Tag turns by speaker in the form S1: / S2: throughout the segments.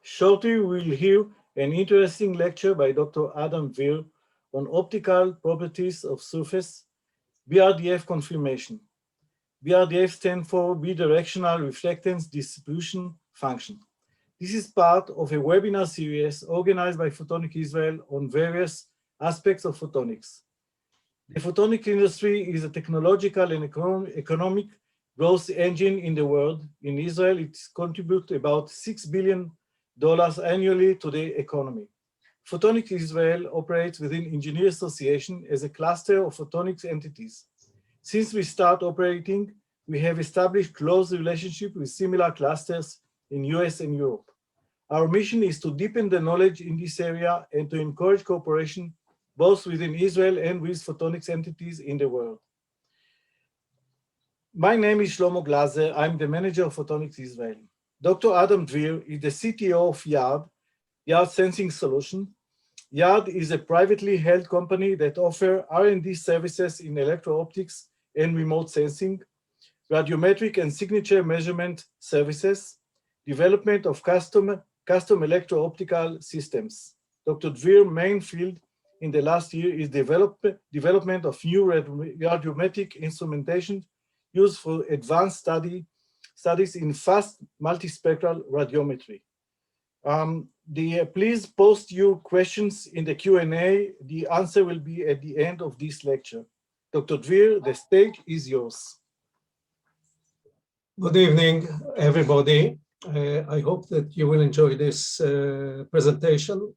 S1: Shortly, we will hear an interesting lecture by Dr. Adam Devir on optical properties of surface, BRDF confirmation. BRDF stands for bidirectional reflectance distribution function. This is part of a webinar series organized by Photonic Israel on various aspects of photonics. The photonic industry is a technological and economic growth engine in the world. In Israel, it contributes about $6 billion annually to the economy. Photonic Israel operates within Engineer Association as a cluster of photonics entities. Since we start operating, we have established close relationship with similar clusters in US and Europe. Our mission is to deepen the knowledge in this area and to encourage cooperation both within Israel and with photonics entities in the world. My name is Shlomo Glaser. I'm the manager of Photonics Israel. Dr. Adam Devir is the CTO of Yard Sensing Solution. Yard is a privately held company that offers R&D services in electro-optics and remote sensing, radiometric and signature measurement services, development of custom electro-optical systems. Dr. Devir's main field in the last year is development of new radiometric instrumentation used for advanced studies in fast multispectral radiometry. Please post your questions in the Q&A. The answer will be at the end of this lecture. Dr. Devir, the stage is yours.
S2: Good evening, everybody. I hope that you will enjoy this presentation.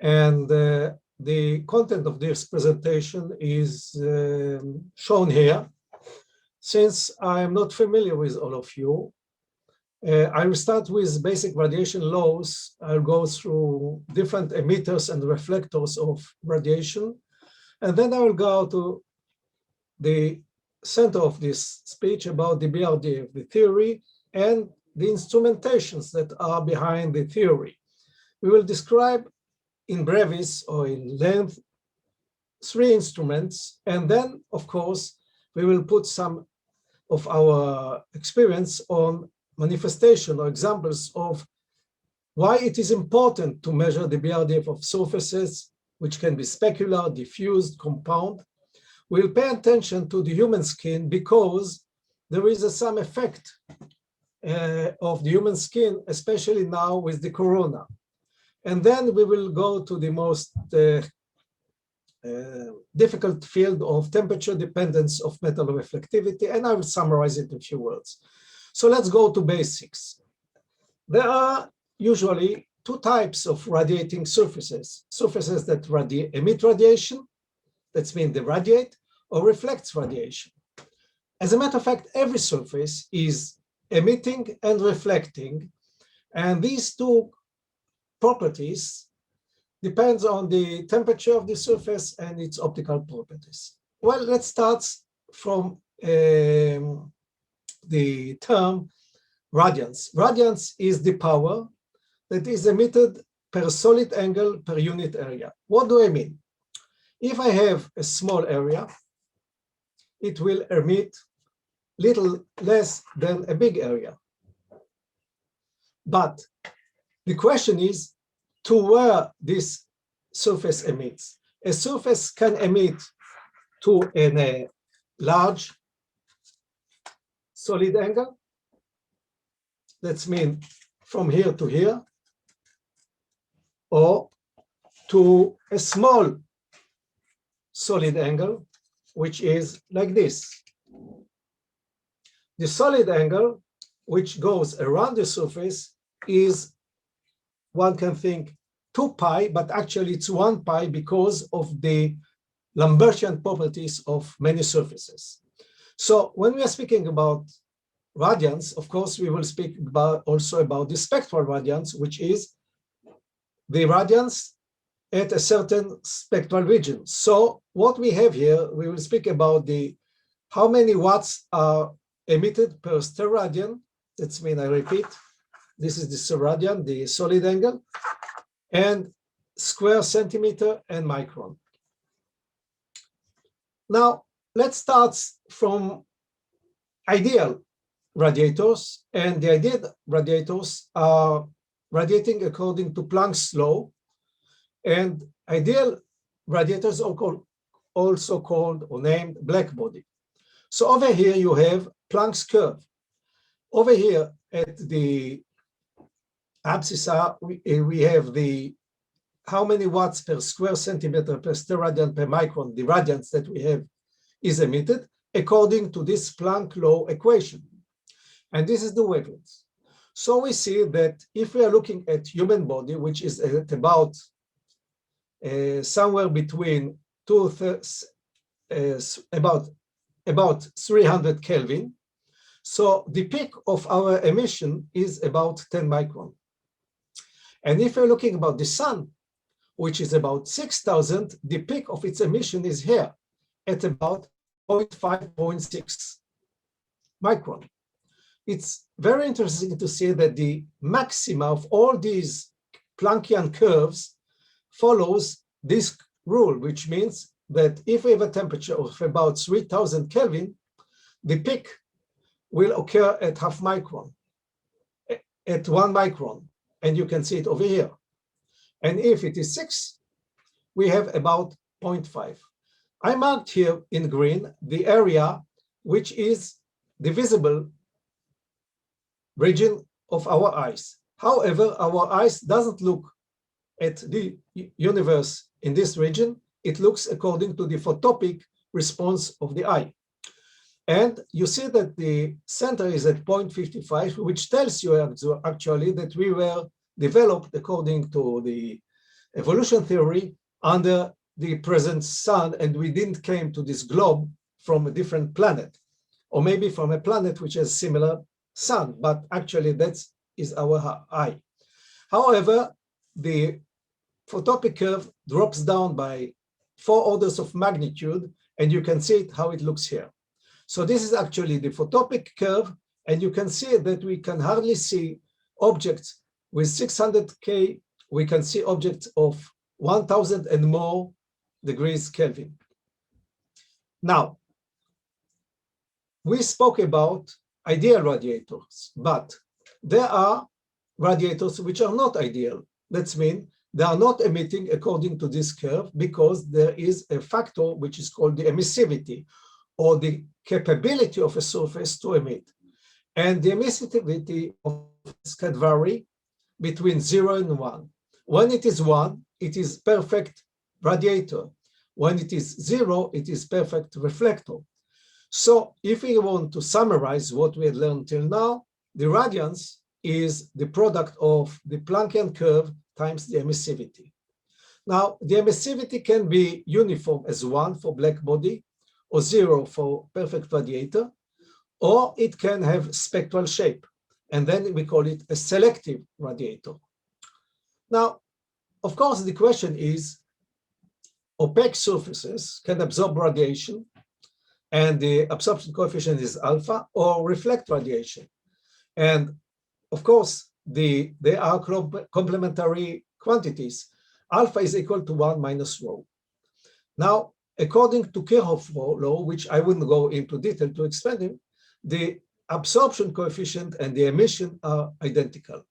S2: And the content of this presentation is shown here. Since I'm not familiar with all of you, I will start with basic radiation laws. I'll go through different emitters and reflectors of radiation. And then I will go to the center of this speech about the BRDF, the theory, and the instrumentations that are behind the theory. We will describe in brevis or in length 3 instruments, and then, of course, we will put some of our experience on manifestation or examples of why it is important to measure the BRDF of surfaces, which can be specular, diffused, compound. We'll pay attention to the human skin because there is some effect of the human skin, especially now with the corona. And then we will go to the most difficult field of temperature dependence of metal reflectivity, and I will summarize it in a few words. So let's go to basics. There are usually 2 types of radiating surfaces: surfaces that emit radiation, that means they radiate, or reflects radiation. As a matter of fact, every surface is emitting and reflecting, and these 2 properties depends on the temperature of the surface and its optical properties. Well, let's start from the term radiance. Radiance is the power that is emitted per solid angle per unit area. What do I mean? If I have a small area, it will emit little less than a big area. But the question is to where this surface emits. A surface can emit to a large solid angle. That means from here to here, or to a small solid angle, which is like this. The solid angle, which goes around the surface, is, one can think, 2 pi, but actually it's 1 pi because of the Lambertian properties of many surfaces. So when we are speaking about radiance, of course, we will speak also about the spectral radiance, which is the radiance at a certain spectral region. So what we have here, we will speak about how many watts are emitted per steradian. That means, I repeat, this is the steradian, the solid angle, and square centimeter and micron. Now, let's start from ideal radiators, and the ideal radiators are radiating according to Planck's law, and ideal radiators are also called or named black body. So over here you have Planck's curve. Over here at the abscissa, we have the how many watts per square centimeter per steradian per micron, the radiance that we have is emitted according to this Planck law equation. And this is the wavelength. So we see that if we are looking at human body, which is at about somewhere between about 300 Kelvin, so the peak of our emission is about 10 micron. And if we're looking about the sun, which is about 6,000, the peak of its emission is here at about 0.5, 0.6 micron. It's very interesting to see that the maxima of all these Planckian curves follows this rule, which means that if we have a temperature of about 3,000 Kelvin, the peak will occur at half micron, at 1 micron, and you can see it over here. And if it is 6, we have about 0.5. I marked here in green the area which is the visible region of our eyes. However, our eyes doesn't look at the universe in this region. It looks according to the photopic response of the eye. And you see that the center is at 0.55, which tells you actually that we were developed according to the evolution theory under the present sun, and we didn't came to this globe from a different planet, or maybe from a planet which has similar sun, but actually that is our eye. However, the photopic curve drops down by 4 orders of magnitude, and you can see it how it looks here. So this is actually the photopic curve, and you can see that we can hardly see objects with 600K. We can see objects of 1,000 and more degrees Kelvin. Now, we spoke about ideal radiators, but there are radiators which are not ideal. That means they are not emitting according to this curve because there is a factor which is called the emissivity, or the capability of a surface to emit. And the emissivity of this can vary between 0 and 1. When it is 1, it is perfect radiator. When it is 0, it is perfect reflector. So if we want to summarize what we had learned till now, the radiance is the product of the Planckian curve times the emissivity. Now, the emissivity can be uniform as 1 for black body, or 0 for perfect radiator, or it can have spectral shape, and then we call it a selective radiator. Now, of course, the question is, opaque surfaces can absorb radiation, and the absorption coefficient is alpha, or reflect radiation. And of course, they are complementary quantities. Alpha is equal to 1 minus rho. Now, according to Kirchhoff's law, which I wouldn't go into detail to explain it, the absorption coefficient and the emission are identical.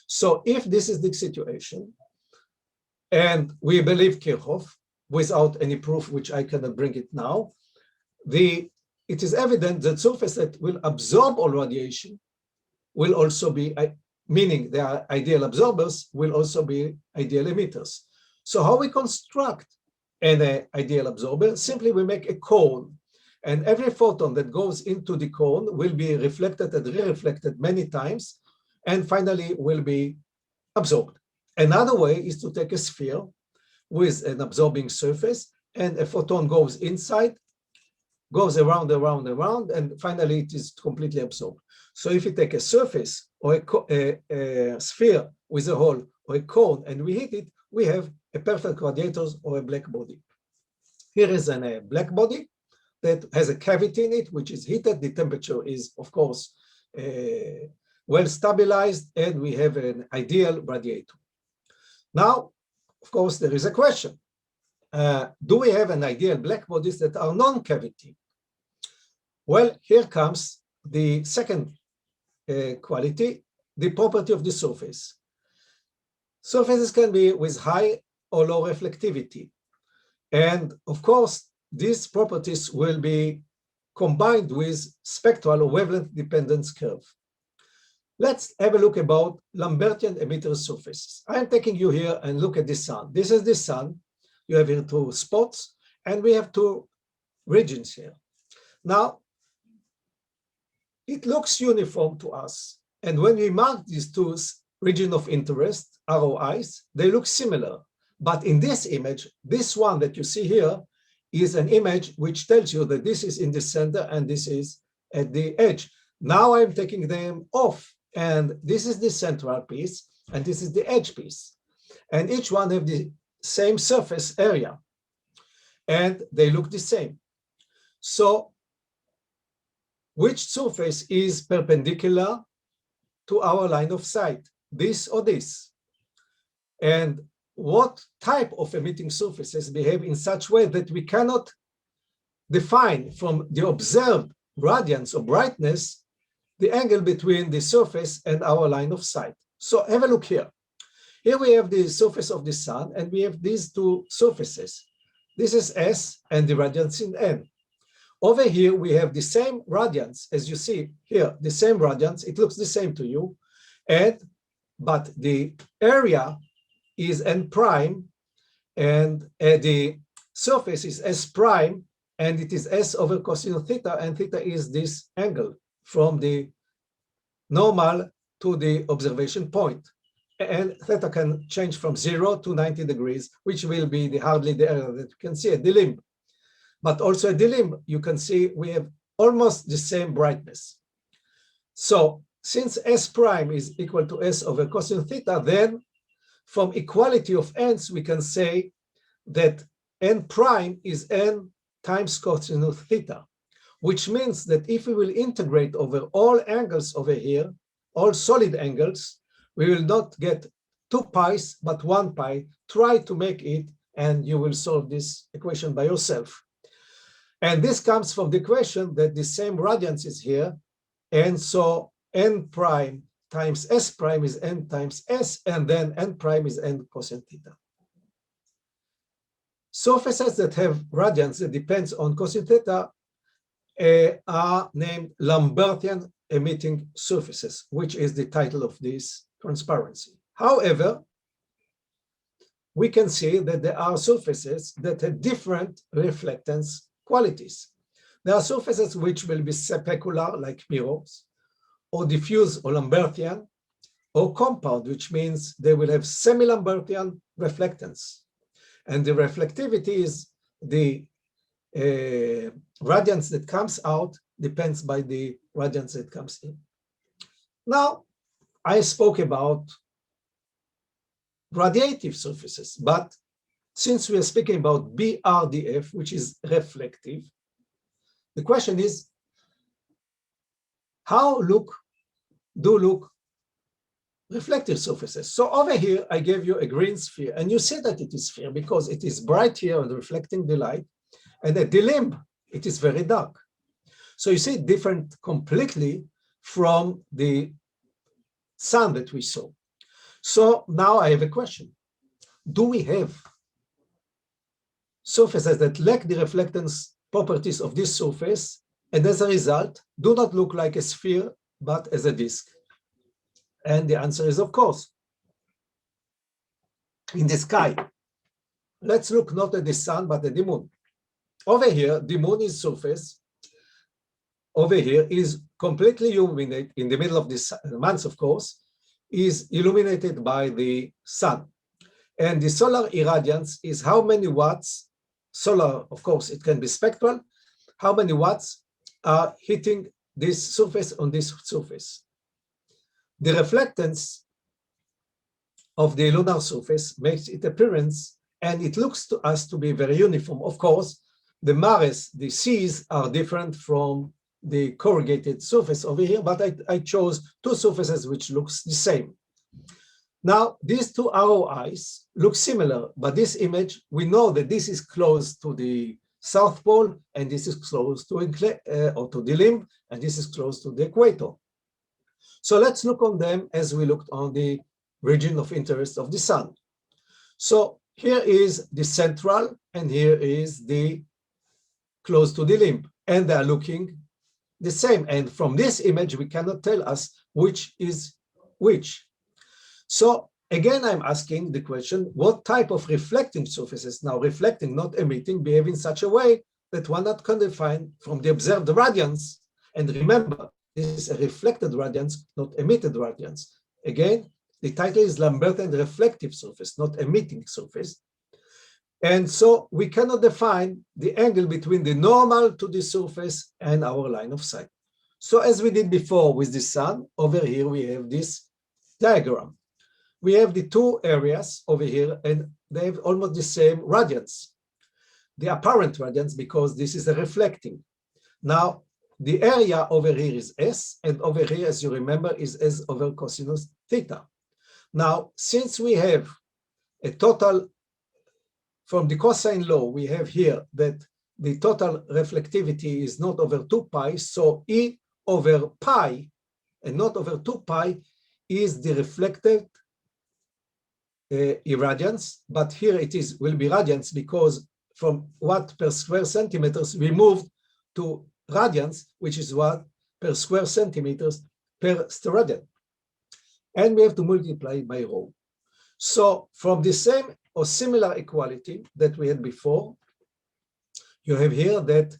S2: So if this is the situation, and we believe Kirchhoff, without any proof, which I cannot bring it now, it is evident that surfaces that will absorb all radiation will also be, meaning they are ideal absorbers, will also be ideal emitters. So how we construct an ideal absorber? Simply we make a cone, and every photon that goes into the cone will be reflected and re-reflected many times, and finally will be absorbed. Another way is to take a sphere with an absorbing surface, and a photon goes inside, goes around, around, around, and finally it is completely absorbed. So if you take a surface or a sphere with a hole or a cone and we heat it, we have a perfect radiator or a black body. Here is a black body that has a cavity in it, which is heated. The temperature is, of course, well stabilized, and we have an ideal radiator. Now, of course, there is a question. Do we have an ideal black bodies that are non-cavity? Well, here comes the second quality, the property of the surface. Surfaces can be with high or low reflectivity. And of course, these properties will be combined with spectral or wavelength dependence curve. Let's have a look about Lambertian emitter surfaces. I'm taking you here and look at the sun. This is the sun. You have here two spots, and we have two regions here. Now, it looks uniform to us. And when we mark these two regions of interest, ROIs, they look similar. But in this image, this one that you see here is an image which tells you that this is in the center and this is at the edge. Now I'm taking them off, and this is the central piece and this is the edge piece. And each one have the same surface area and they look the same. So which surface is perpendicular to our line of sight, this or this? And what type of emitting surfaces behave in such way that we cannot define from the observed radiance or brightness the angle between the surface and our line of sight? So have a look here. Here we have the surface of the sun, and we have these two surfaces. This is S and the radiance in N. Over here, we have the same radiance, as you see here, the same radiance. It looks the same to you, but the area is N prime, and the surface is S prime, and it is S over cosine theta, and theta is this angle from the normal to the observation point. And theta can change from 0 to 90 degrees, which will be hardly the area that you can see at the limb. But also at the limb, you can see we have almost the same brightness. So since S prime is equal to S over cosine theta, then from equality of n's, we can say that N prime is N times cosine theta, which means that if we will integrate over all angles over here, all solid angles, we will not get 2 pi's, but 1 pi. Try to make it, and you will solve this equation by yourself. And this comes from the equation that the same radiance is here, and so N prime times S prime is N times S, and then N prime is N cosine theta. Surfaces that have radiance that depends on cosine theta are named Lambertian emitting surfaces, which is the title of this transparency. However, we can see that there are surfaces that have different reflectance qualities. There are surfaces which will be specular, like mirrors, or diffuse or Lambertian, or compound, which means they will have semi-Lambertian reflectance. And the reflectivity is the radiance that comes out depends by the radiance that comes in. Now, I spoke about radiative surfaces, but since we are speaking about Brdf, which is reflective, the question is, how do look reflective surfaces? So over here, I gave you a green sphere, and you see that it is sphere because it is bright here and reflecting the light, and at the limb, it is very dark. So you see it different completely from the sun that we saw. So now I have a question. Do we have surfaces that lack the reflectance properties of this surface, and as a result, do not look like a sphere, but as a disk? And the answer is, of course. In the sky, let's look not at the sun, but at the moon. Over here, the moon is surface. Over here is completely illuminated in the middle of this month, of course, is illuminated by the sun. And the solar irradiance is how many watts, solar, of course, it can be spectral, how many watts are hitting this surface on this surface. The reflectance of the lunar surface makes its appearance, and it looks to us to be very uniform. Of course, the mares, the seas, are different from the corrugated surface over here, but I chose two surfaces which looks the same. Now, these two ROIs look similar, but this image, we know that this is close to the South Pole, and this is close to the limb, and this is close to the equator. So let's look on them as we looked on the region of interest of the sun. So here is the central, and here is the close to the limb, and they are looking the same. And from this image, we cannot tell us which is which. So again, I'm asking the question, what type of reflecting surfaces, now reflecting, not emitting, behave in such a way that one not can define from the observed radiance? And remember, this is a reflected radiance, not emitted radiance. Again, the title is Lambertian reflective surface, not emitting surface. And so we cannot define the angle between the normal to the surface and our line of sight. So as we did before with the sun, over here we have this diagram. We have the two areas over here, and they have almost the same radiance. The apparent radiance, because this is a reflecting. Now, the area over here is S, and over here, as you remember, is S over cosinus theta. Now, since we have a total, from the cosine law, we have here that the total reflectivity is not over 2 pi, so E over pi, and not over 2 pi, is the reflected irradiance, but here it is will be radiance because from watt per square centimeters we moved to radiance, which is watt per square centimeters per steradian, and we have to multiply by rho. So from the same or similar equality that we had before, you have here that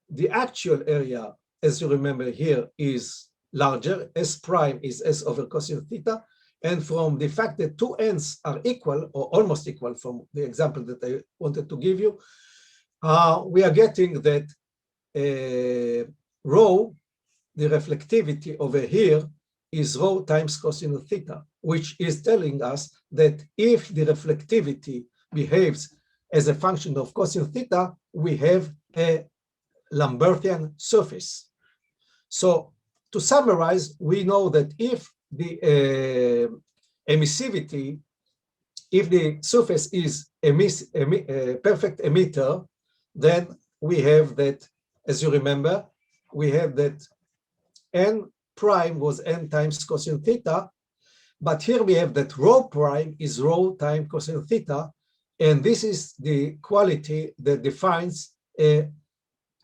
S2: the actual area, as you remember here, is larger. S prime is S over cosine theta. And from the fact that two ends are equal or almost equal from the example that I wanted to give you, we are getting that rho, the reflectivity over here, is rho times cosine theta, which is telling us that if the reflectivity behaves as a function of cosine theta, we have a Lambertian surface. So to summarize, we know that if the emissivity, if the surface is a perfect emitter, then we have that, as you remember, we have that n prime was n times cosine theta, but here we have that rho prime is rho times cosine theta, and this is the quality that defines a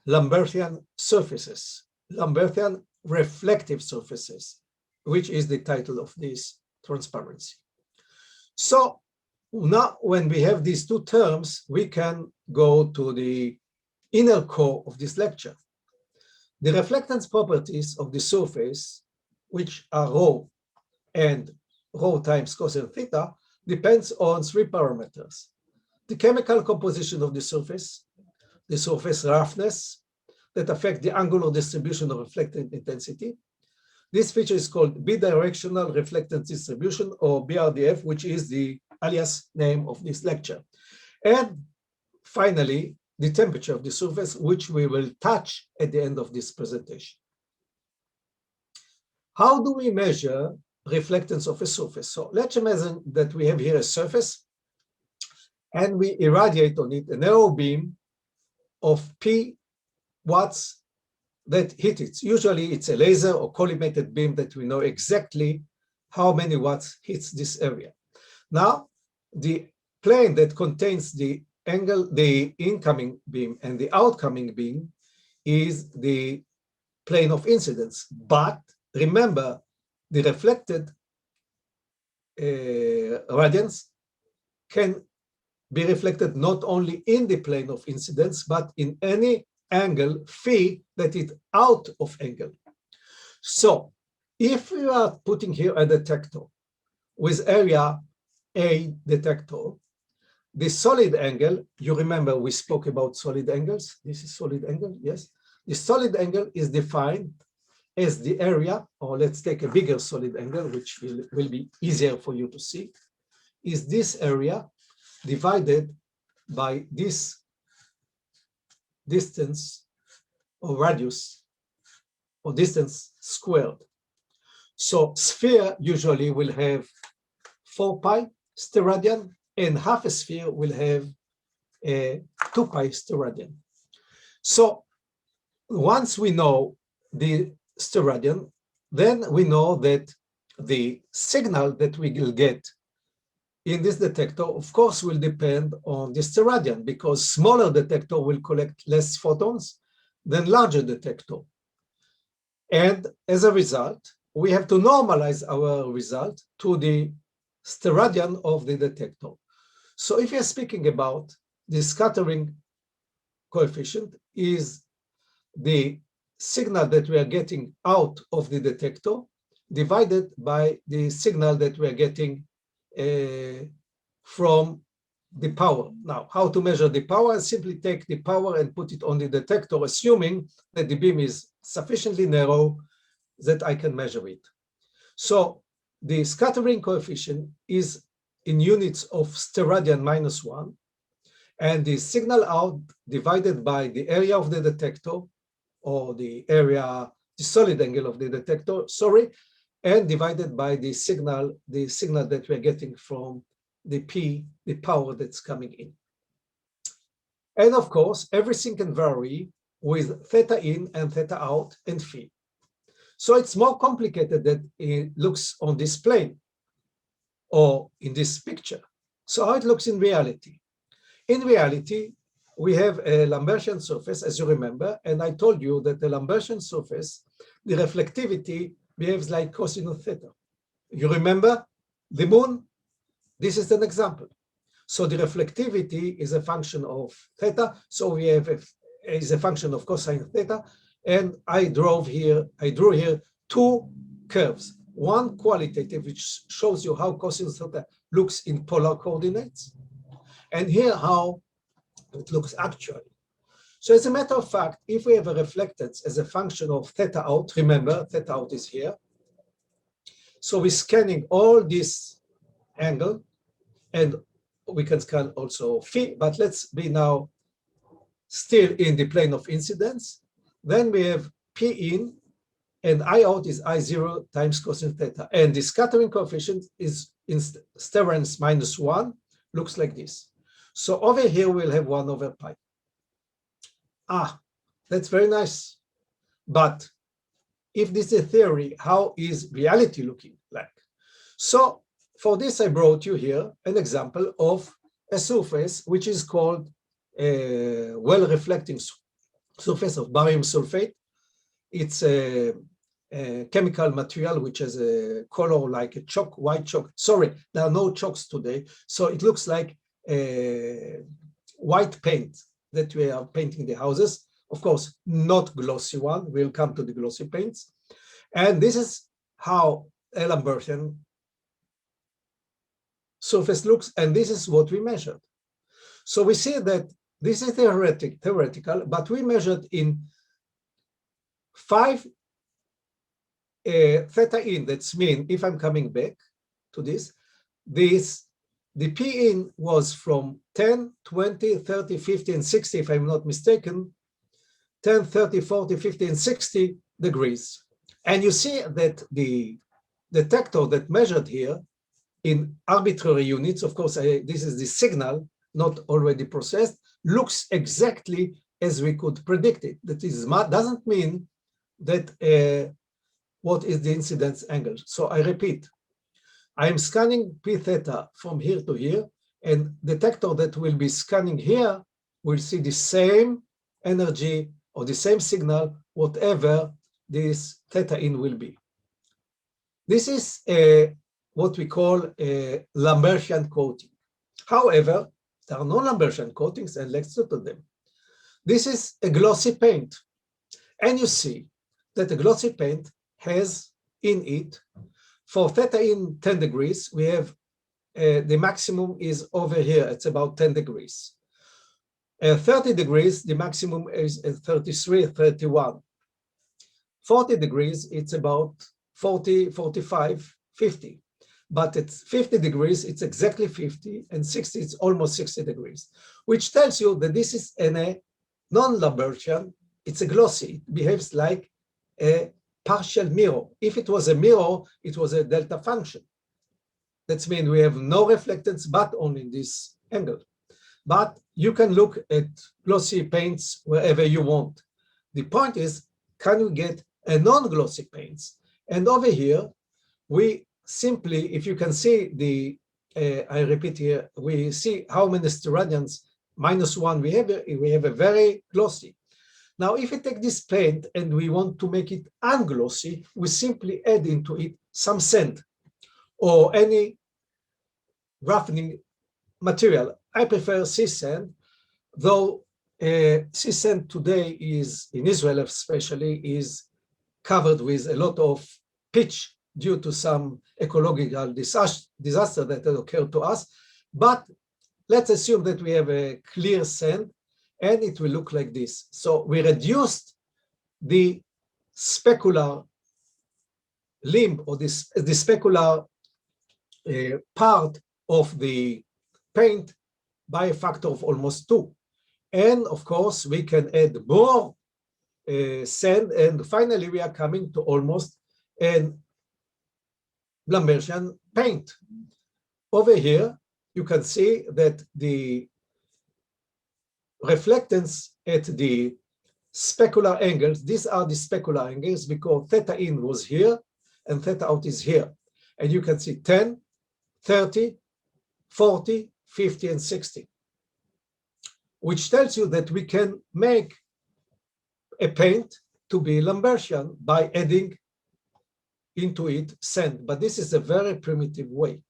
S2: Lambertian surfaces, Lambertian reflective surfaces, which is the title of this transparency. So now when we have these two terms, we can go to the inner core of this lecture. The reflectance properties of the surface, which are rho and rho times cosine theta, depends on three parameters: the chemical composition of the surface roughness that affect the angular distribution of reflected intensity. This feature is called bidirectional reflectance distribution, or BRDF, which is the alias name of this lecture. And finally, the temperature of the surface, which we will touch at the end of this presentation. How do we measure reflectance of a surface? So let's imagine that we have here a surface, and we irradiate on it a narrow beam of P watts that hit it. Usually it's a laser or collimated beam that we know exactly how many watts hits this area. Now, the plane that contains the angle, the incoming beam and the outcoming beam, is the plane of incidence. But remember, the reflected radiance can be reflected not only in the plane of incidence, but in any angle phi that is out of angle. So if we are putting here a detector with area A detector, the solid angle, you remember we spoke about solid angles. This is solid angle, yes. The solid angle is defined as the area, or let's take a bigger solid angle, which will be easier for you to see, is this area divided by this distance or radius or distance squared. So sphere usually will have 4 pi steradian, and half a sphere will have a 2 pi steradian. So once we know the steradian, then we know that the signal that we will get in this detector, of course, will depend on the steradian, because smaller detector will collect less photons than larger detector. And as a result, we have to normalize our result to the steradian of the detector. So if you're speaking about the scattering coefficient is the signal that we are getting out of the detector divided by the signal that we are getting from the power. Now, how to measure the power? Simply take the power and put it on the detector, assuming that the beam is sufficiently narrow that I can measure it. So the scattering coefficient is in units of steradian -1, and the signal out divided by the area of the detector, or the area, the solid angle of the detector, sorry, and divided by the signal that we're getting from the P, the power that's coming in. And of course, everything can vary with theta in and theta out and phi. So it's more complicated than it looks on this plane or in this picture. So how it looks in reality? In reality, we have a Lambertian surface, as you remember, and I told you that the Lambertian surface, the reflectivity behaves like cosine theta. You remember the moon? This is an example. So the reflectivity is a function of theta. So we have is a function of cosine theta, and I drew here two curves. One qualitative, which shows you how cosine theta looks in polar coordinates, and here how it looks actually. So as a matter of fact, if we have a reflectance as a function of theta out, remember theta out is here. So we're scanning all this angle, and we can scan also phi, but let's be now still in the plane of incidence. Then we have P in, and I out is I0 times cosine theta. And the scattering coefficient is in sterans -1, looks like this. So over here, we'll have 1 over pi. Ah, that's very nice. But if this is a theory, how is reality looking like? So for this, I brought you here an example of a surface which is called a well-reflecting surface of barium sulfate. It's a chemical material which has a color like a chalk, white chalk. Sorry, there are no chalks today. So it looks like white paint that we are painting the houses. Of course, not glossy one. We'll come to the glossy paints. And this is how a Lambertian surface looks, and this is what we measured. So we see that this is theoretical, but we measured in 5 theta in. That's mean if I'm coming back to this, the P in was from 10, 20, 30, 50, and 60, if I'm not mistaken, 10, 30, 40, 50, and 60 degrees. And you see that the detector that measured here in arbitrary units, of course, this is the signal, not already processed, looks exactly as we could predict it. That is, doesn't mean that what is the incidence angle. So I repeat, I am scanning P theta from here to here, and detector that will be scanning here will see the same energy or the same signal, whatever this theta in will be. This is what we call a Lambertian coating. However, there are no Lambertian coatings, and let's look at them. This is a glossy paint, and you see that a glossy paint has in it, for theta in 10 degrees, we have the maximum is over here, it's about 10 degrees. 30 degrees, the maximum is 33, 31. 40 degrees, it's about 40, 45, 50. But at 50 degrees, it's exactly 50, and 60, it's almost 60 degrees, which tells you that this is a non-Lambertian, it's a glossy, it behaves like a partial mirror. If it was a mirror, it was a delta function. That means we have no reflectance, but only this angle. But you can look at glossy paints wherever you want. The point is, can you get a non-glossy paints? And over here, we simply, if you can see the, I repeat here, we see how many steradians -1 we have a very glossy. Now, if we take this paint and we want to make it unglossy, we simply add into it some sand or any roughening material. I prefer sea sand, though sea sand today is, in Israel especially, is covered with a lot of pitch due to some ecological disaster that occurred to us. But let's assume that we have a clear sand and it will look like this. So we reduced the specular limb or the specular part of the paint by a factor of almost 2. And of course, we can add more sand, and finally we are coming to almost an Lambertian paint. Over here, you can see that the reflectance at the specular angles, these are the specular angles because theta in was here and theta out is here. And you can see 10, 30, 40, 50, and 60, which tells you that we can make a paint to be Lambertian by adding into it sand, but this is a very primitive way.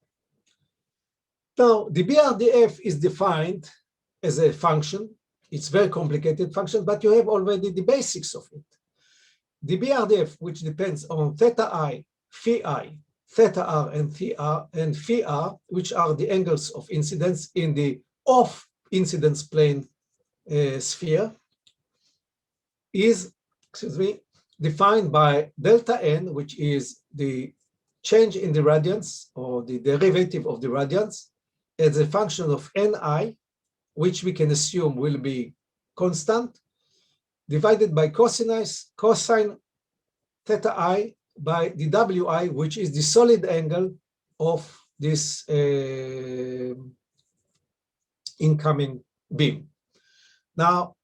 S2: Now, the Brdf is defined as a function. It's a very complicated function, but you have already the basics of it. The Brdf, which depends on theta I, phi I, theta r, and phi r, which are the angles of incidence in the off incidence plane sphere, is, defined by delta n, which is the change in the radiance or the derivative of the radiance as a function of ni, which we can assume will be constant, divided by cosine theta I by the wi, which is the solid angle of this incoming beam. Now,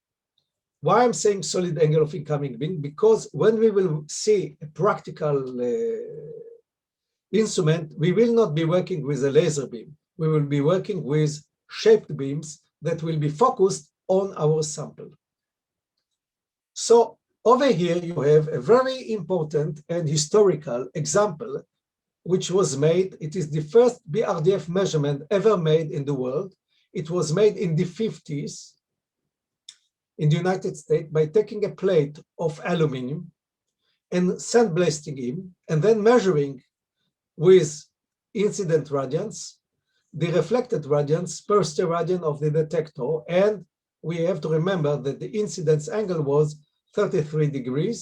S2: why I'm saying solid angle of incoming beam? Because when we will see a practical instrument, we will not be working with a laser beam. We will be working with shaped beams that will be focused on our sample. So over here, you have a very important and historical example, which was made. It is the first Brdf measurement ever made in the world. It was made in the 50s in the United States by taking a plate of aluminum and sandblasting it, and then measuring with incident radiance the reflected radiance per steradian of the detector. And we have to remember that the incidence angle was 33 degrees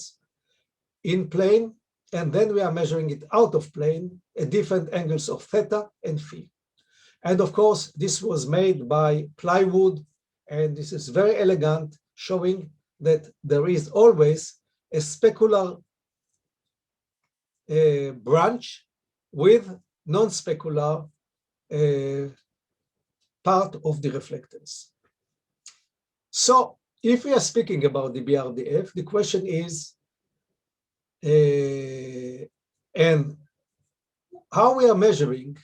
S2: in plane, and then we are measuring it out of plane at different angles of theta and phi. And of course, this was made by plywood, and this is very elegant, showing that there is always a specular branch with non-specular part of the reflectance. So if we are speaking about the Brdf, the question is, and how we are measuring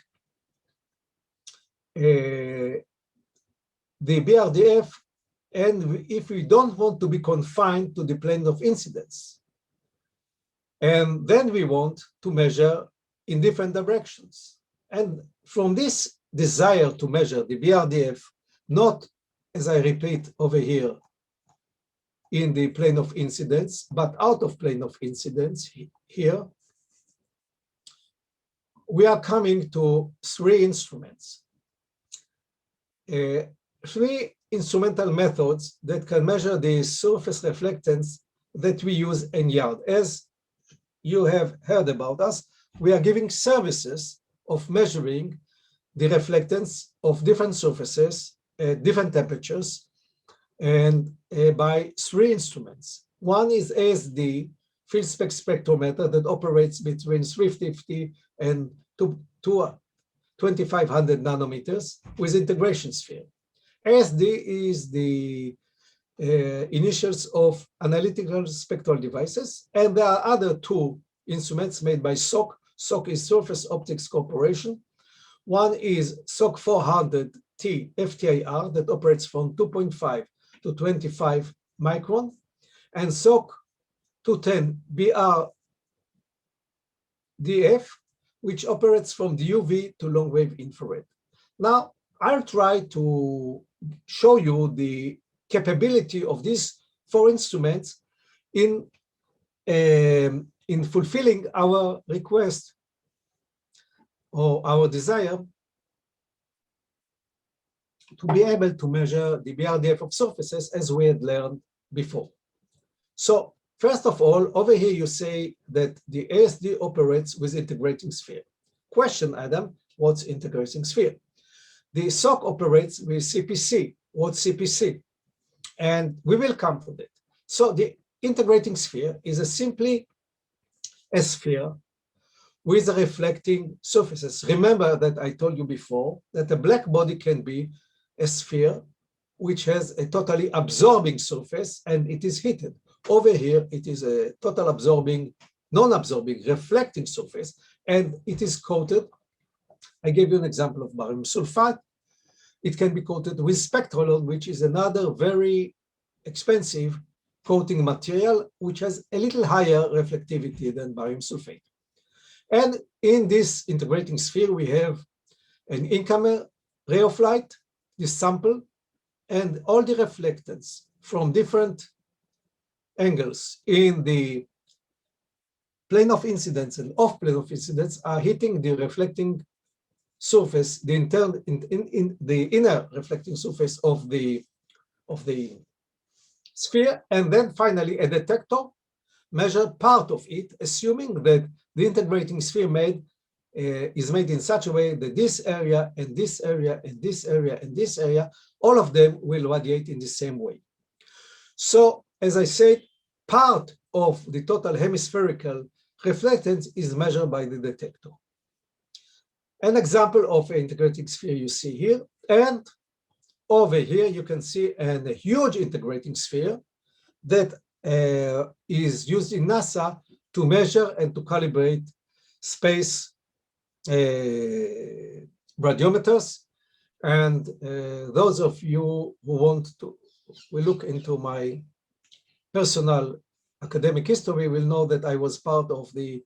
S2: the Brdf, and if we don't want to be confined to the plane of incidence. And then we want to measure in different directions. And from this desire to measure the Brdf, not, as I repeat over here, in the plane of incidence, but out of plane of incidence here, we are coming to 3 instruments. 3 instrumental methods that can measure the surface reflectance that we use in yard. As you have heard about us, we are giving services of measuring the reflectance of different surfaces at different temperatures, and by 3 instruments. One is ASD, field spec spectrometer, that operates between 350 and 2500 nanometers with integration sphere. ASD is the initials of analytical spectral devices, and there are other 2 instruments made by SOC, SOC is Surface Optics Corporation. One is SOC 400T FTIR that operates from 2.5 to 25 micron, and SOC 210 Brdf, which operates from the UV to long wave infrared. Now, I'll try to show you the capability of these four instruments in fulfilling our request or our desire to be able to measure the Brdf of surfaces as we had learned before. So first of all, over here you say that the ASD operates with integrating sphere. Question, Adam, what's integrating sphere? The SOC operates with CPC. What's CPC? And we will come to that. So the integrating sphere is simply a sphere with reflecting surfaces. Remember that I told you before that a black body can be a sphere which has a totally absorbing surface and it is heated. Over here, it is a total absorbing, non-absorbing, reflecting surface, and it is coated. I gave you an example of barium sulfate. It can be coated with spectrolone, which is another very expensive coating material, which has a little higher reflectivity than barium sulfate. And in this integrating sphere, we have an incoming ray of light, this sample, and all the reflectance from different angles in the plane of incidence and off plane of incidence are hitting the reflecting surface, the inner reflecting surface of the sphere, and then finally a detector measure part of it, assuming that the integrating sphere is made in such a way that this area and this area and this area and this area, all of them will radiate in the same way. So, as I said, part of the total hemispherical reflectance is measured by the detector. An example of an integrating sphere you see here, and over here you can see a huge integrating sphere that is used in NASA to measure and to calibrate space radiometers. And those of you who want to look into my personal academic history will know that I was part of the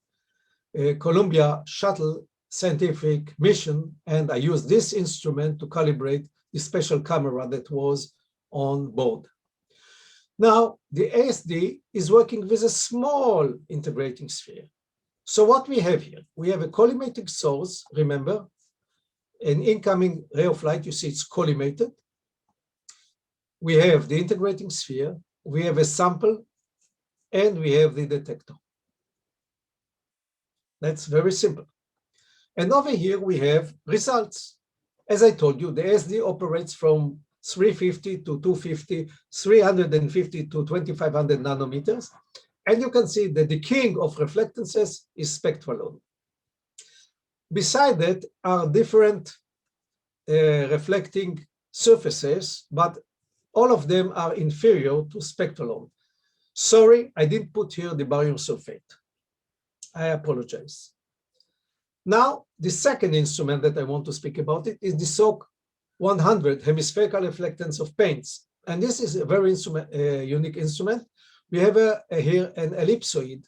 S2: Columbia Shuttle scientific mission, and I used this instrument to calibrate the special camera that was on board. Now, the ASD is working with a small integrating sphere. So what we have here, we have a collimating source, remember, an incoming ray of light, you see it's collimated. We have the integrating sphere, we have a sample, and we have the detector. That's very simple. And over here we have results. As I told you, the ASD operates from 350 to 250, 350 to 2500 nanometers. And you can see that the king of reflectances is spectrolone. Beside that are different reflecting surfaces, but all of them are inferior to spectrolone. Sorry, I didn't put here the barium sulfate. I apologize. Now, the second instrument that I want to speak about it is the SOC 100 hemispherical reflectance of paints. And this is a very unique instrument. We have here an ellipsoid,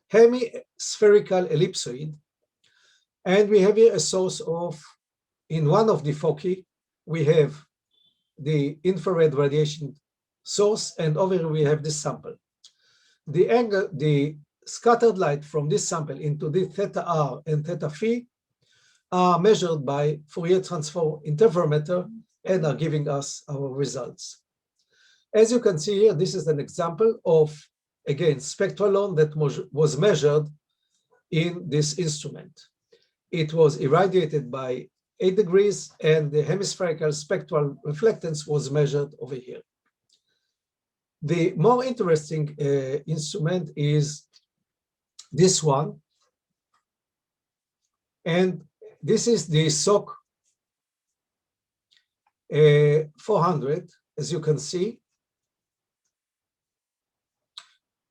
S2: hemispherical ellipsoid, and we have here a source of, in one of the foci, we have the infrared radiation source, and over here we have this sample. The angle, the scattered light from this sample into the theta r and theta phi are measured by Fourier transform interferometer and are giving us our results. As you can see here, this is an example of, again, spectrolone that was measured in this instrument. It was irradiated by 8 degrees, and the hemispherical spectral reflectance was measured over here. The more interesting instrument is this one, and this is the SOC 400, as you can see.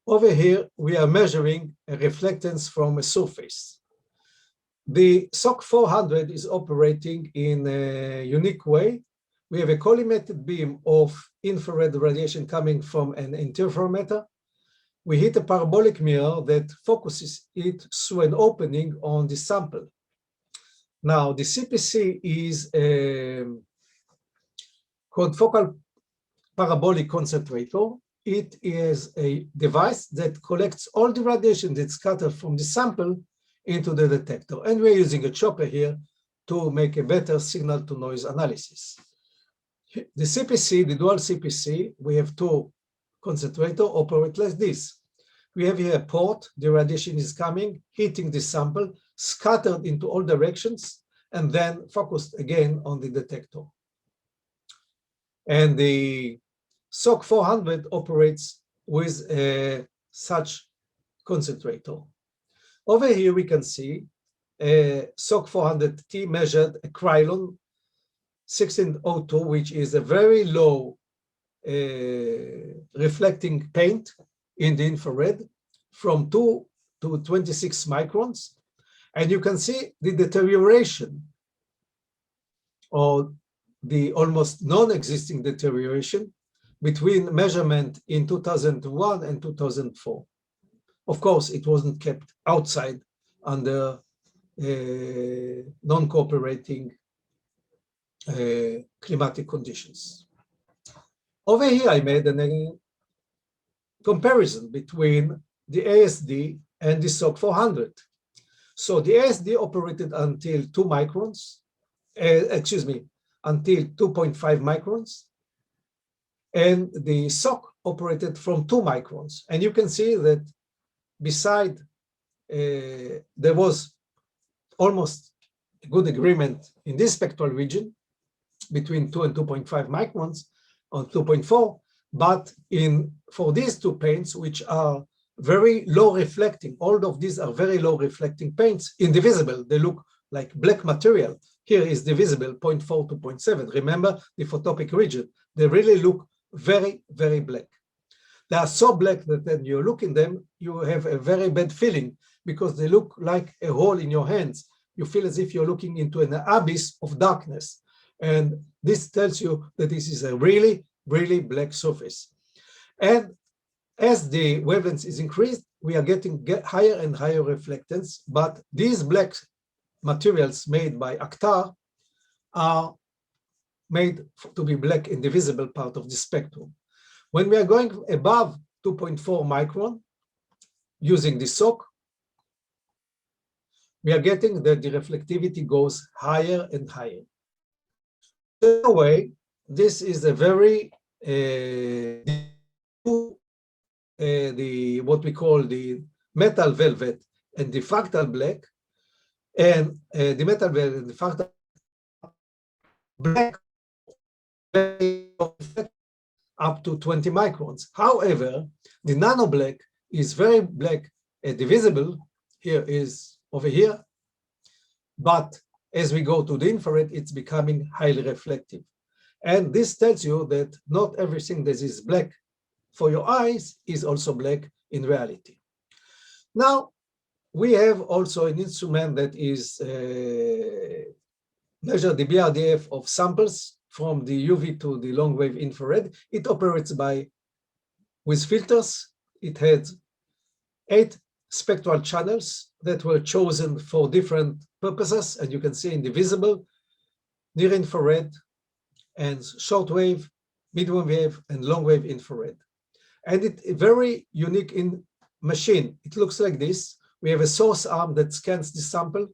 S2: Over here, we are measuring a reflectance from a surface. The SOC 400 is operating in a unique way. We have a collimated beam of infrared radiation coming from an interferometer. We hit a parabolic mirror that focuses it through an opening on the sample. Now, the CPC is a confocal parabolic concentrator. It is a device that collects all the radiation that's scattered from the sample into the detector. And we're using a chopper here to make a better signal-to-noise analysis. The CPC, the dual CPC, we have two concentrators operate like this. We have here a port, the radiation is coming, hitting the sample, scattered into all directions, and then focused again on the detector. And the SOC 400 operates with such concentrator. Over here we can see a SOC 400T measured a Krylon 1602, which is a very low reflecting paint in the infrared from 2 to 26 microns. And you can see the deterioration or the almost non-existing deterioration between measurement in 2001 and 2004. Of course, it wasn't kept outside under non-cooperating climatic conditions. Over here, I made a comparison between the ASD and the SOC 400. So the ASD operated until 2 microns, until 2.5 microns, and the SOC operated from 2 microns. And you can see that beside, there was almost a good agreement in this spectral region between 2 and 2.5 microns or 2.4, but for these two paints, which are very low reflecting, all of these are very low reflecting paints, indivisible, they look like black material. Here is divisible 0.4 to 0.7. Remember the photopic region, they really look very, very black. They are so black that when you look in them, you have a very bad feeling because they look like a hole in your hands. You feel as if you're looking into an abyss of darkness. And this tells you that this is a really, really black surface. And as the wavelength is increased, we are getting higher and higher reflectance, but these black materials made by Akhtar are made to be black in the visible part of the spectrum. When we are going above 2.4 micron using the SOC, we are getting that the reflectivity goes higher and higher. In a way, this is a very what we call the metal velvet and the fractal black, and the metal velvet and the fractal black up to 20 microns. However, the nano black is very black and divisible. Here is over here, but as we go to the infrared, it's becoming highly reflective. And this tells you that not everything that is black for your eyes is also black in reality. Now, we have also an instrument that is measure the Brdf of samples from the UV to the long wave infrared. It operates with filters. It had 8 spectral channels that were chosen for different purposes, and you can see in the visible, near infrared, and short wave, medium wave, and long wave infrared. And it's very unique in machine. It looks like this. We have a source arm that scans the sample.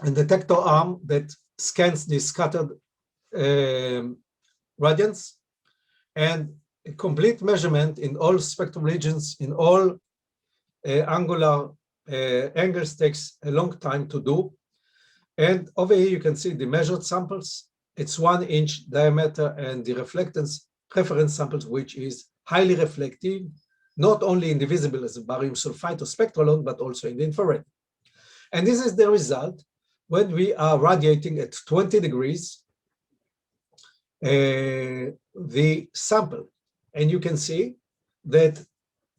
S2: And detector arm that scans the scattered radiance, and a complete measurement in all spectrum regions, in all angular angles takes a long time to do. And over here you can see the measured samples. It's 1 inch diameter, and the reflectance reference samples, which is highly reflective, not only in the visible as a barium sulfite or spectralon, but also in the infrared. And this is the result when we are radiating at 20 degrees the sample. And you can see that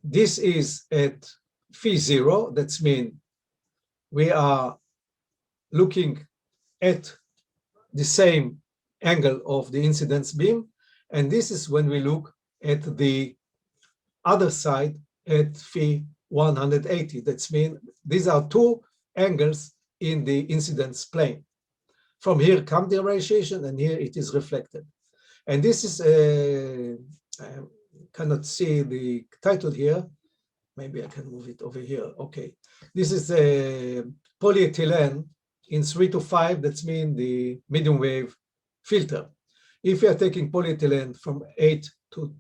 S2: this is at phi 0. That's mean we are looking at the same angle of the incidence beam. And this is when we look at the other side at phi 180. That's mean these are two angles in the incidence plane. From here come the radiation, and here it is reflected. And this is I cannot see the title here. Maybe I can move it over here. Okay, this is a polyethylene in 3 to 5. That's mean the medium wave filter. If you are taking polyethylene from 8 to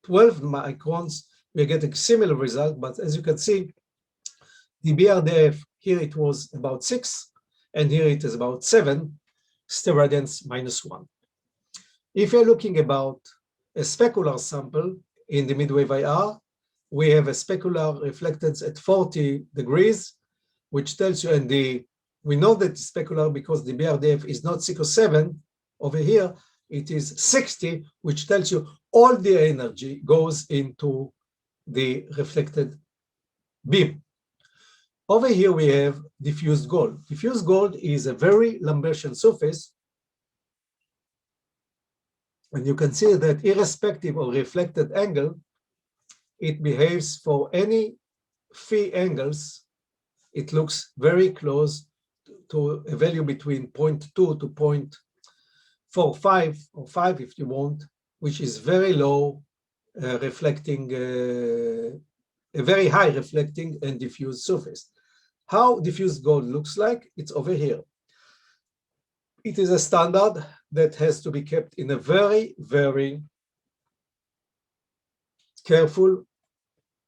S2: 12 microns, we get a similar result. But as you can see, the Brdf here it was about 6, and here it is about 7, steradians -1. If you're looking about a specular sample in the midwave IR, we have a specular reflectance at 40 degrees, which tells you, and we know that it's specular because the Brdf is not 6 or 7 over here, it is 60, which tells you all the energy goes into the reflected beam. Over here we have diffused gold. Diffused gold is a very Lambertian surface, and you can see that irrespective of reflected angle, it behaves for any phi angles. It looks very close to a value between 0.2 to 0.45 or 5 if you want, which is very low reflecting, a very high reflecting and diffused surface. How diffused gold looks like, it's over here. It is a standard that has to be kept in a very, very careful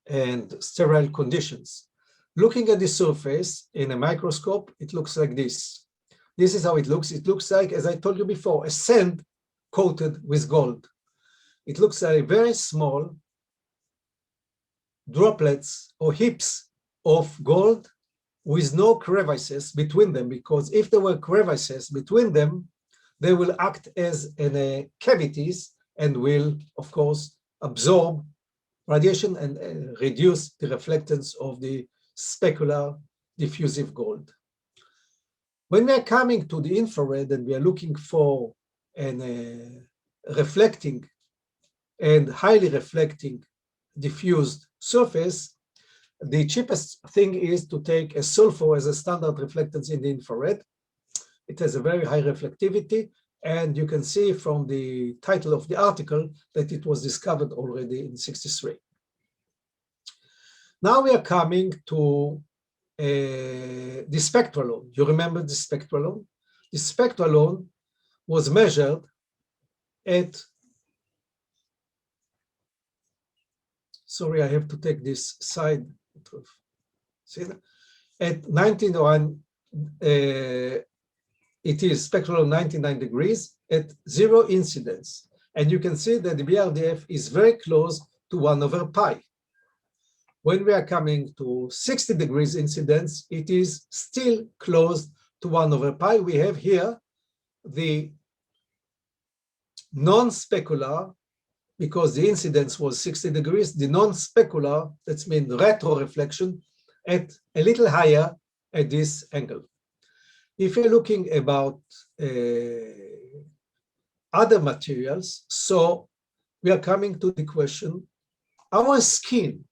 S2: and sterile conditions. Looking at the surface in a microscope, it looks like this. This is how it looks. It looks like, as I told you before, a sand coated with gold. It looks like very small droplets or heaps of gold with no crevices between them, because if there were crevices between them, they will act as cavities and will, of course, absorb radiation and reduce the reflectance of the specular diffusive gold. When we are coming to the infrared and we are looking for a reflecting and highly reflecting diffused surface, the cheapest thing is to take a sulfur as a standard reflectance in the infrared. It has a very high reflectivity, and you can see from the title of the article that it was discovered already in '63. Now we are coming to the spectralone. You remember the spectralone? The spectralone was measured at, sorry, I have to take this side. See that? At 91, it is spectral 99 degrees at 0 incidence. And you can see that the Brdf is very close to 1/pi. When we are coming to 60 degrees incidence, it is still close to 1/pi. We have here the non-specular, because the incidence was 60 degrees, the non-specular, that's mean retro reflection, at a little higher at this angle. If you're looking about other materials, so we are coming to the question, our skin,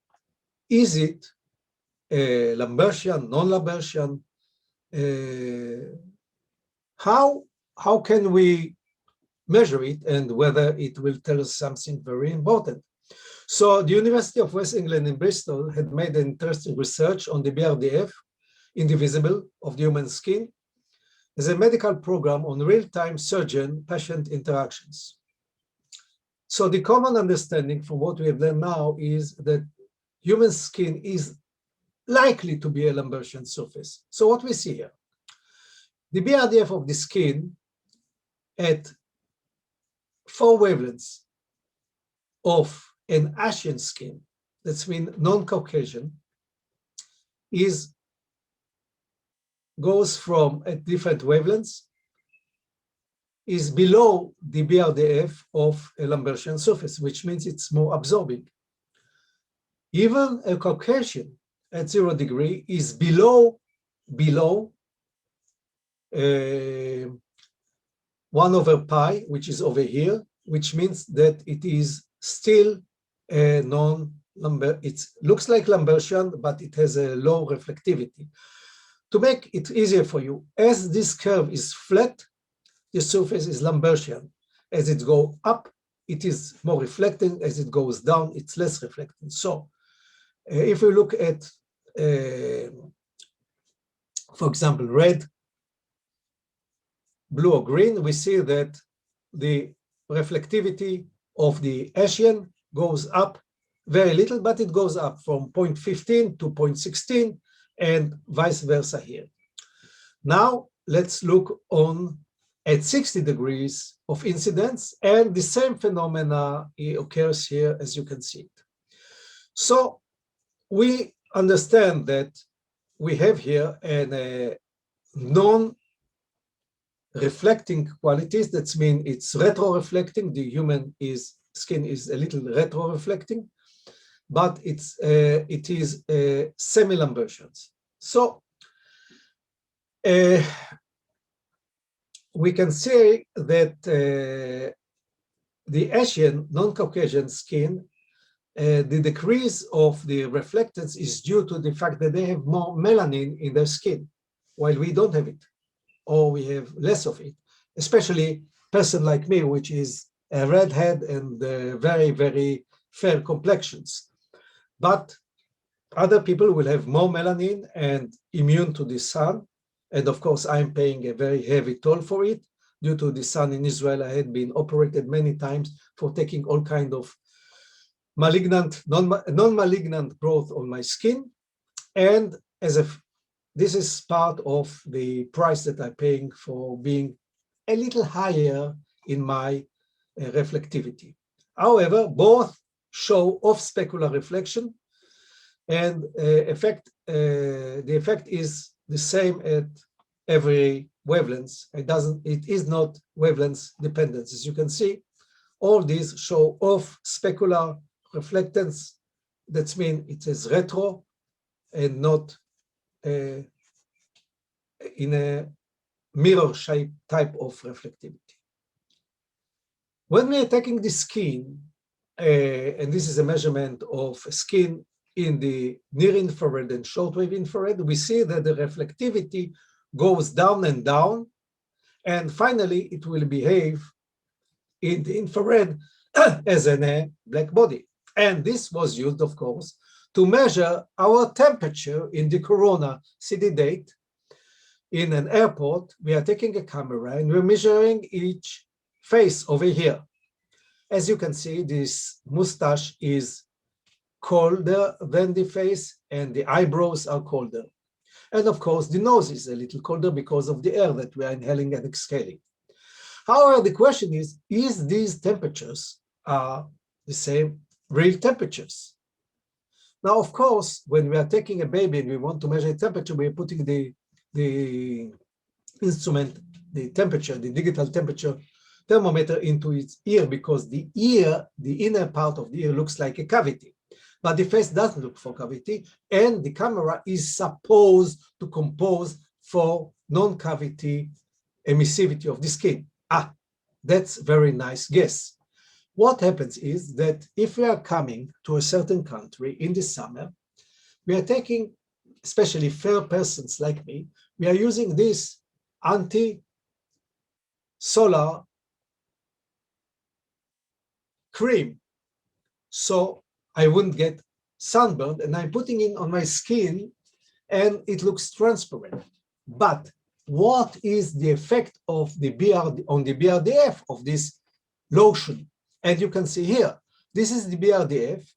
S2: is it Lambertian, non-Lambertian? How can we measure it, and whether it will tell us something very important? So the University of West England in Bristol had made an interesting research on the Brdf, indivisible of the human skin, as a medical program on real-time surgeon-patient interactions. So the common understanding from what we have learned now is that human skin is likely to be a Lambertian surface. So what we see here, the Brdf of the skin at 4 wavelengths of an Asian skin, that's mean non-Caucasian, goes from at different wavelengths, is below the Brdf of a Lambertian surface, which means it's more absorbing. Even a Caucasian at 0 degree is below 1/pi, which is over here, which means that it is still a it looks like Lambertian, but it has a low reflectivity. To make it easier for you, as this curve is flat, the surface is Lambertian. As it goes up, it is more reflecting. As it goes down, it's less reflecting. So if we look at, for example, red, blue, or green, we see that the reflectivity of the Asian goes up very little, but it goes up from 0.15 to 0.16 and vice versa here. Now let's look on at 60 degrees of incidence, and the same phenomena occurs here, as you can see it. So we understand that we have here a non-reflecting qualities. That means it's retro-reflecting. The human skin is a little retro-reflecting, but it is semi-Lambertians. So we can say that the Asian, non-Caucasian skin, the decrease of the reflectance is due to the fact that they have more melanin in their skin, while we don't have it, or we have less of it, especially a person like me, which is a redhead and very, very fair complexions. But other people will have more melanin and immune to the sun. And of course, I'm paying a very heavy toll for it. Due to the sun in Israel, I had been operated many times for taking all kinds of malignant, non-malignant growth on my skin. And this is part of the price that I'm paying for being a little higher in my reflectivity. However, both show off-specular reflection, and the effect is the same at every wavelength. It is not wavelength dependent. As you can see, all these show off-specular reflectance. That means it is retro and not in a mirror shape type of reflectivity. When we are taking the skin, and this is a measurement of skin in the near infrared and shortwave infrared, we see that the reflectivity goes down and down, and finally it will behave in the infrared as a black body. And this was used, of course, to measure our temperature in the corona city date. In an airport, we are taking a camera and we're measuring each face over here. As you can see, this mustache is colder than the face, and the eyebrows are colder. And of course, the nose is a little colder because of the air that we are inhaling and exhaling. However, the question is these temperatures are the same real temperatures? Now, of course, when we are taking a baby and we want to measure temperature, we are putting the instrument, the temperature, the digital temperature thermometer into its ear, because the ear, the inner part of the ear, looks like a cavity. But the face doesn't look for cavity, and the camera is supposed to compose for non-cavity emissivity of the skin. That's a very nice guess. What happens is that if we are coming to a certain country in the summer, we are taking, especially fair persons like me, we are using this anti-solar cream, so I wouldn't get sunburned, and I'm putting it on my skin and it looks transparent. But what is the effect of the Brdf of this lotion? And you can see here, this is the Brdf,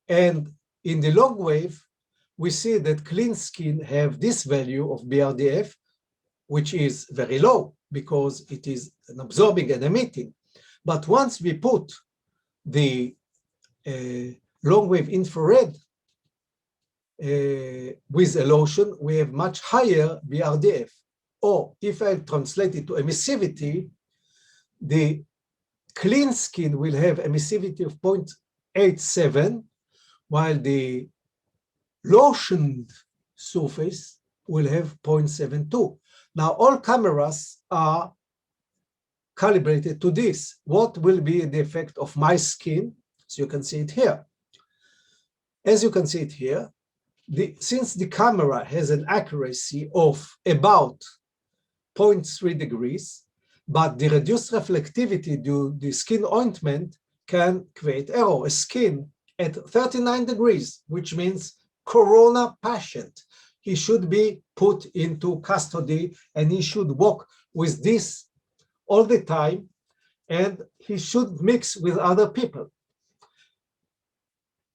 S2: and in the long wave, we see that clean skin have this value of Brdf, which is very low because it is an absorbing and emitting. But once we put the long wave infrared with a lotion, we have much higher Brdf. Or if I translate it to emissivity, the clean skin will have emissivity of 0.87, while the lotioned surface will have 0.72. Now, all cameras are calibrated to this. What will be the effect of my skin? So you can see it here. As you can see it here, since the camera has an accuracy of about 0.3 degrees, but the reduced reflectivity due to the skin ointment can create error. A skin at 39 degrees, which means corona patient, he should be put into custody and he should walk with this all the time, and he should mix with other people.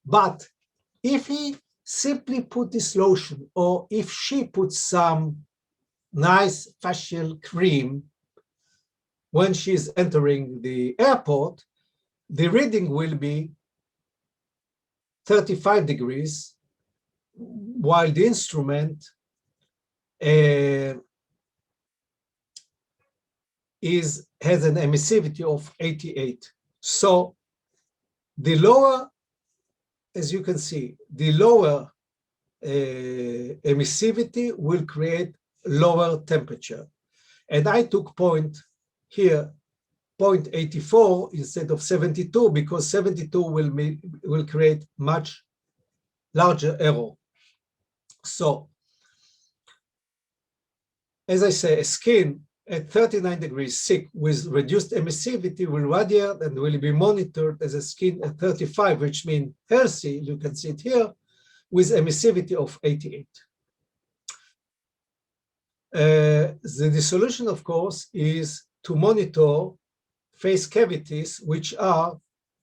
S2: But if he simply put this lotion, or if she puts some nice facial cream when she's entering the airport, the reading will be 35 degrees, while the instrument has an emissivity of 88. So the lower, as you can see, the lower emissivity will create lower temperature. And I took point here, 0.84 instead of 72, because 72 will create much larger error. So, as I say, a skin at 39 degrees sick with reduced emissivity will radiate and will be monitored as a skin at 35, which means healthy, you can see it here, with emissivity of 88. The solution, of course, is to monitor face cavities, which are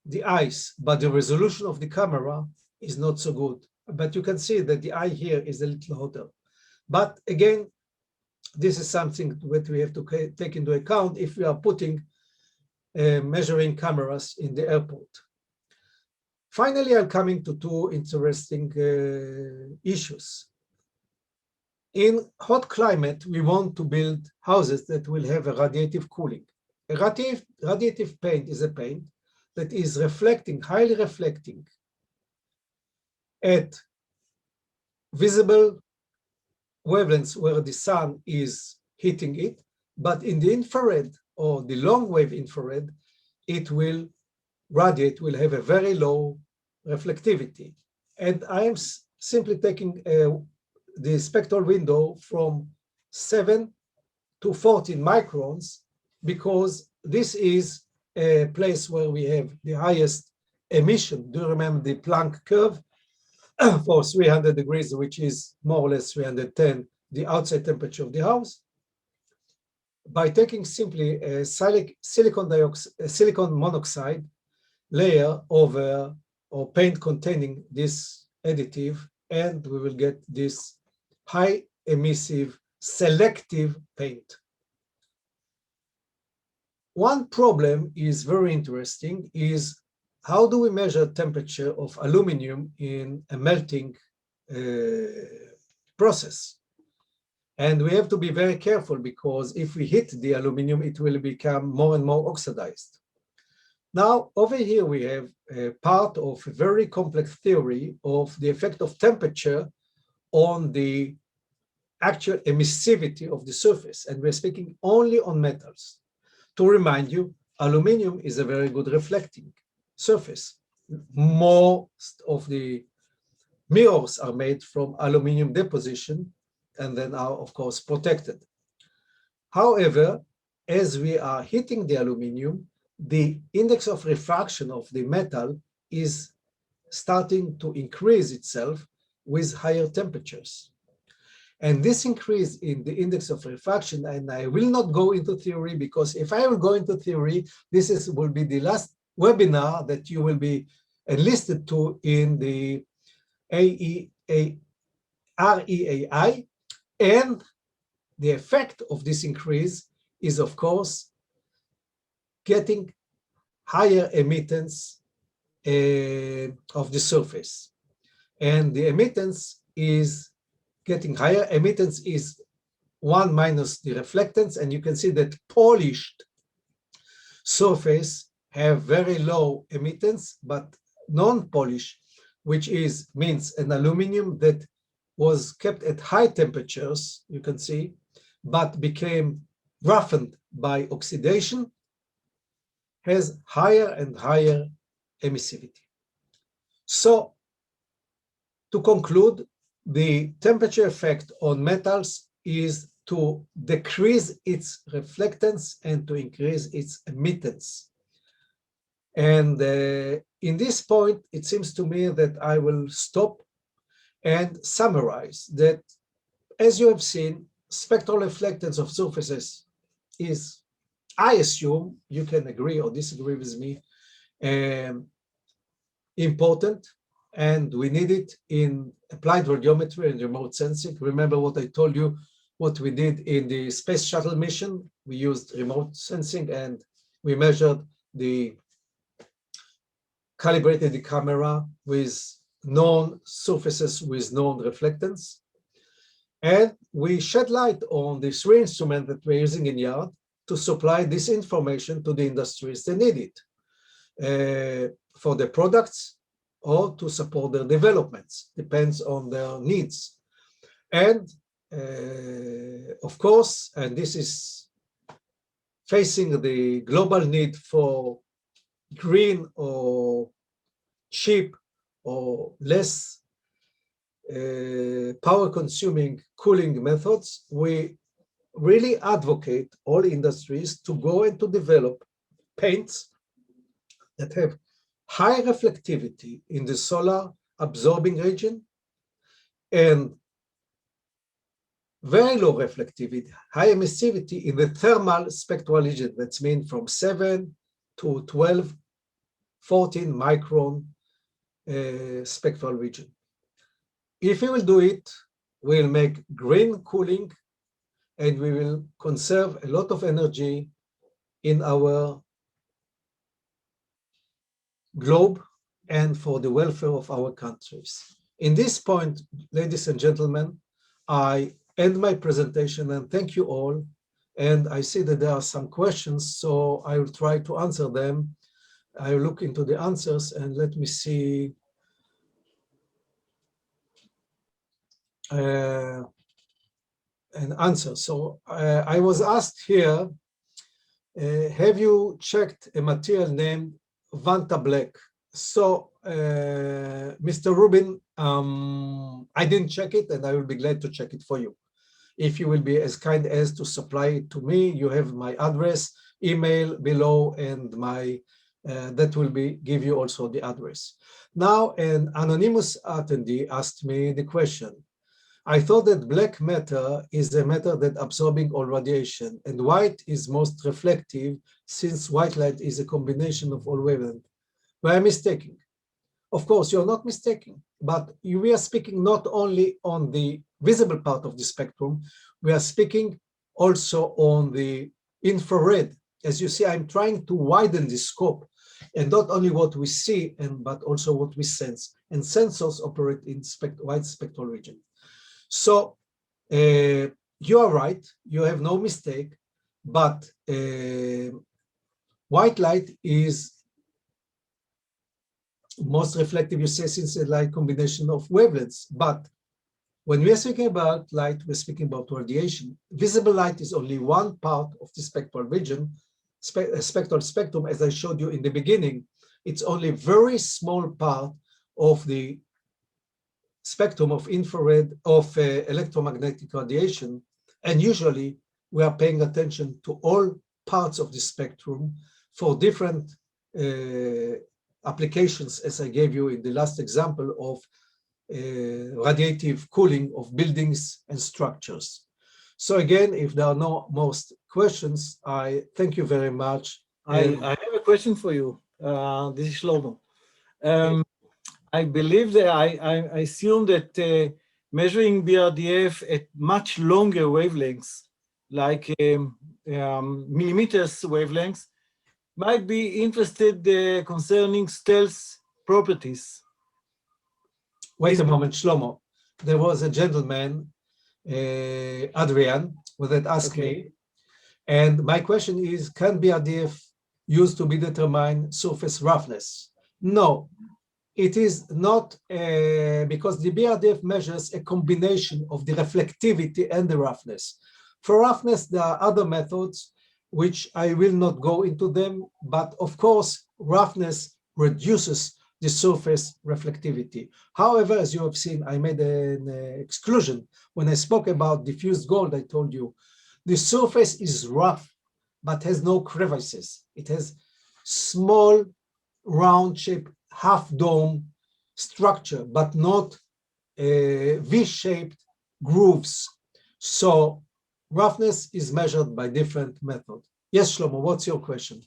S2: the eyes, but the resolution of the camera is not so good. But you can see that the eye here is a little hotter. But again, this is something that we have to take into account if we are putting measuring cameras in the airport. Finally, I'm coming to two interesting issues. In hot climate, we want to build houses that will have a radiative cooling. A radiative paint is a paint that is reflecting, highly reflecting at visible wavelengths where the sun is hitting it, but in the infrared or the long wave infrared, it will radiate, will have a very low reflectivity. And I am simply taking the spectral window from 7 to 14 microns, because this is a place where we have the highest emission. Do you remember the Planck curve for 300 degrees, which is more or less 310, the outside temperature of the house? By taking simply a silicon monoxide layer over or paint containing this additive, and we will get this high emissive selective paint. One problem is very interesting, is how do we measure temperature of aluminum in a melting process? And we have to be very careful, because if we hit the aluminum, it will become more and more oxidized. Now, over here, we have a part of a very complex theory of the effect of temperature on the actual emissivity of the surface. And we're speaking only on metals. To remind you, aluminum is a very good reflecting surface. Most of the mirrors are made from aluminum deposition and then are, of course, protected. However, as we are heating the aluminum, the index of refraction of the metal is starting to increase itself with higher temperatures. And this increase in the index of refraction, and I will not go into theory, because if I will go into theory, this will be the last webinar that you will be enlisted to in the REAI, and the effect of this increase is, of course, getting higher emittance of the surface. And the emittance is getting higher. Emittance is 1 minus the reflectance, and you can see that polished surface have very low emittance, but non-polished which means an aluminum that was kept at high temperatures, you can see, but became roughened by oxidation, has higher and higher emissivity. So to conclude, the temperature effect on metals is to decrease its reflectance and to increase its emittance. And in this point, it seems to me that I will stop and summarize that, as you have seen, spectral reflectance of surfaces is, I assume, you can agree or disagree with me, important, and we need it in applied radiometry and remote sensing. Remember what I told you, what we did in the space shuttle mission. We used remote sensing and we measured calibrated the camera with known surfaces with known reflectance. And we shed light on the three instruments that we're using in YARD to supply this information to the industries that need it for their products or to support their developments, depends on their needs. And of course, and this is facing the global need for green or cheap or less power-consuming cooling methods, we really advocate all industries to go and to develop paints that have high reflectivity in the solar absorbing region and very low reflectivity, high emissivity in the thermal spectral region. That's mean from 7 to 12, 14 micron spectral region. If we will do it, we'll make green cooling and we will conserve a lot of energy in our globe and for the welfare of our countries. In this point, ladies and gentlemen, I end my presentation and thank you all. And I see that there are some questions, so I will try to answer them. I will look into the answers and let me see. An answer. So I was asked here, have you checked a material named Vanta Black? So Mr. Rubin, I didn't check it and I will be glad to check it for you. If you will be as kind as to supply it to me, you have my address, email below, and my that will give you also the address. Now, an anonymous attendee asked me the question, I thought that black matter is a matter that absorbing all radiation and white is most reflective since white light is a combination of all wavelengths. Were I mistaken? Of course, you're not mistaken, but we are speaking not only on the visible part of the spectrum, we are speaking also on the infrared. As you see, I'm trying to widen the scope and not only what we see, but also what we sense. And sensors operate in wide spectral region. So you are right, you have no mistake, but white light is most reflective, you say, since a light combination of wavelengths. But when we are speaking about light, we're speaking about radiation. Visible light is only one part of the spectral region, spectral spectrum, as I showed you in the beginning. It's only a very small part of the spectrum of infrared, of electromagnetic radiation, and usually we are paying attention to all parts of the spectrum for different applications, as I gave you in the last example of radiative cooling of buildings and structures. So again, if there are no more questions, I thank you very much.
S1: I have a question for you. This is Shlomo. I believe that I assume that measuring Brdf at much longer wavelengths, like millimeters wavelengths, might be interested concerning stealth properties.
S2: Wait a moment, Shlomo. There was a gentleman, Adrian, that asked me, and my question is, can Brdf used to be determine surface roughness? No, it is not because the BRDF measures a combination of the reflectivity and the roughness. For roughness, there are other methods which I will not go into them, but of course, roughness reduces the surface reflectivity. However, as you have seen, I made an exclusion. When I spoke about diffused gold, I told you the surface is rough, but has no crevices. It has small, round-shaped, half-dome structure, but not V-shaped grooves. So roughness is measured by different methods. Yes, Shlomo, what's your question?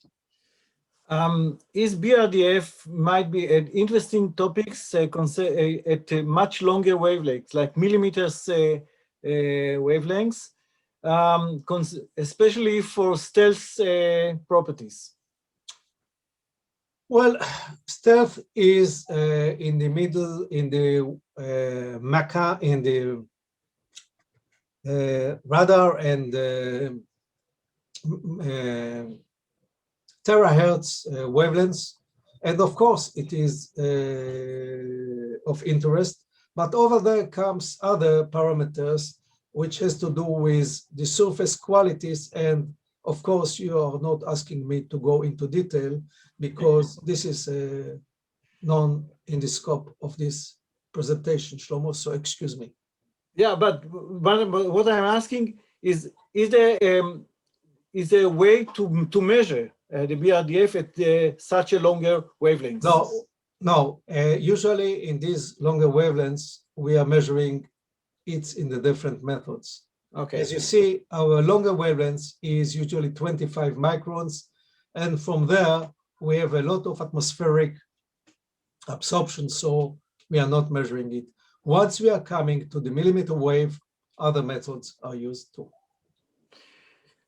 S1: Is BRDF might be an interesting topics at much longer wavelengths, like millimeters wavelengths, especially for stealth properties?
S2: Well, stealth is in the middle, in the MACA, in the radar and terahertz wavelengths. And of course, it is of interest. But over there comes other parameters, which has to do with the surface qualities. And of course, you are not asking me to go into detail because this is non in the scope of this presentation, Shlomo, so excuse me.
S1: Yeah, but what I'm asking is there a way to measure the BRDF at such a longer wavelengths?
S2: No. Usually in these longer wavelengths, we are measuring it in the different methods.
S1: Okay.
S2: As you see, our longer wavelengths is usually 25 microns. And from there, we have a lot of atmospheric absorption, so we are not measuring it. Once we are coming to the millimeter wave, other methods are used too.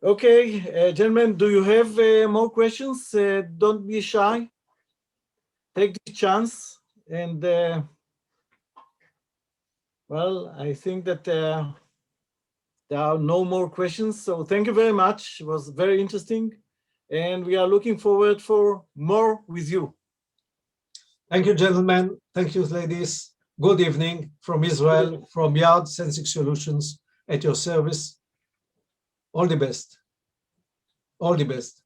S1: Okay, gentlemen, do you have more questions? Don't be shy. Take the chance. And well, I think that there are no more questions. So thank you very much. It was very interesting. And we are looking forward for more with you.
S2: Thank you, gentlemen. Thank you, ladies. Good evening from Israel, from Yard Sensing Solutions at your service. All the best. All the best.